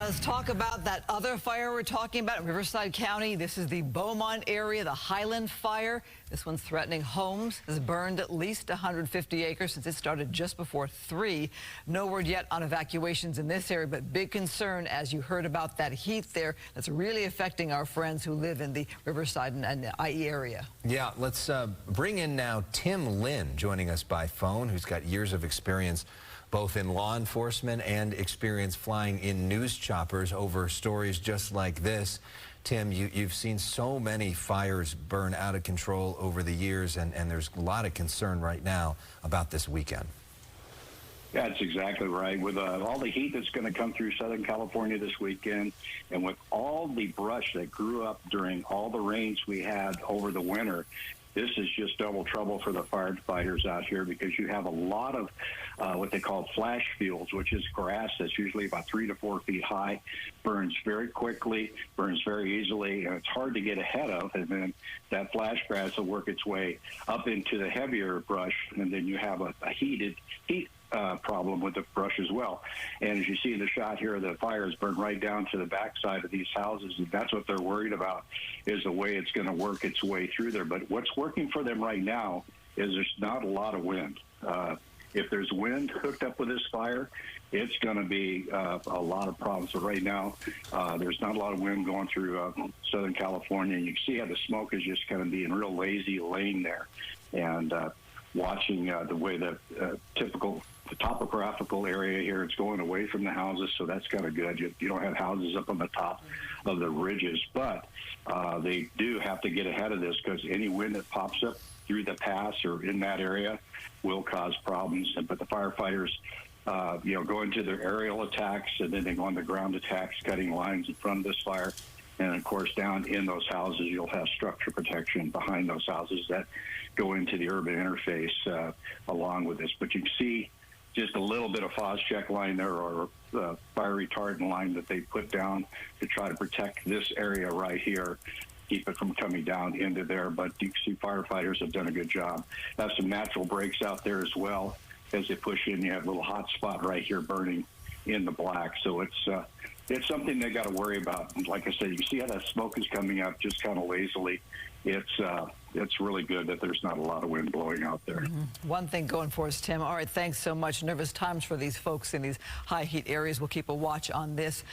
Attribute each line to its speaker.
Speaker 1: Let's talk about that other fire we're talking about in Riverside County. This is the Beaumont area, the Highland fire. This one's threatening homes, has burned at least 150 acres since it started just before 3. No word yet on evacuations in this area, but big concern as you heard about that heat there that's really affecting our friends who live in the Riverside and IE area. Yeah, let's bring in now Tim Lynn joining us by phone, who's got years of experience both in law enforcement and experience flying in news choppers over stories just like this. Tim, you've seen so many fires burn out of control over the years, and there's a lot of concern right now about this weekend.
Speaker 2: Yeah, that's exactly right. With all the heat that's going to come through Southern California this weekend, and with all the brush that grew up during all the rains we had over the winter, this is just double trouble for the firefighters out here, because you have a lot of what they call flash fields, which is grass that's usually about 3 to 4 feet high, burns very quickly, burns very easily, and it's hard to get ahead of. And then that flash grass will work its way up into the heavier brush, and then you have a heat problem with the brush as well. And as you see in the shot here, the fires burn right down to the backside of these houses, and that's what they're worried about, is the way it's going to work its way through there. But what's working for them right now is there's not a lot of wind. If there's wind hooked up with this fire, it's going to be a lot of problems. So right now, there's not a lot of wind going through Southern California. And you can see how the smoke is just kind of being real lazy, laying there, and watching the way the topographical area here, it's going away from the houses, so that's kind of good. You don't have houses up on the top of the ridges, but they do have to get ahead of this, because any wind that pops up through the pass or in that area will cause problems. But the firefighters, go into their aerial attacks, and then they go on the ground attacks, cutting lines in front of this fire. And of course, down in those houses, you'll have structure protection behind those houses that go into the urban interface along with this. But you can see just a little bit of check line there, or fire retardant line that they put down to try to protect this area right here, keep it from coming down into there. But you can see firefighters have done a good job. Have some natural breaks out there as well. As they push in, you have a little hot spot right here burning in the black. So it's something they got to worry about. And like I said, you see how that smoke is coming up just kind of lazily. It's really good that there's not a lot of wind blowing out there.
Speaker 1: One thing going for us, Tim. All right, thanks so much. Nervous times for these folks in these high heat areas. We'll keep a watch on this.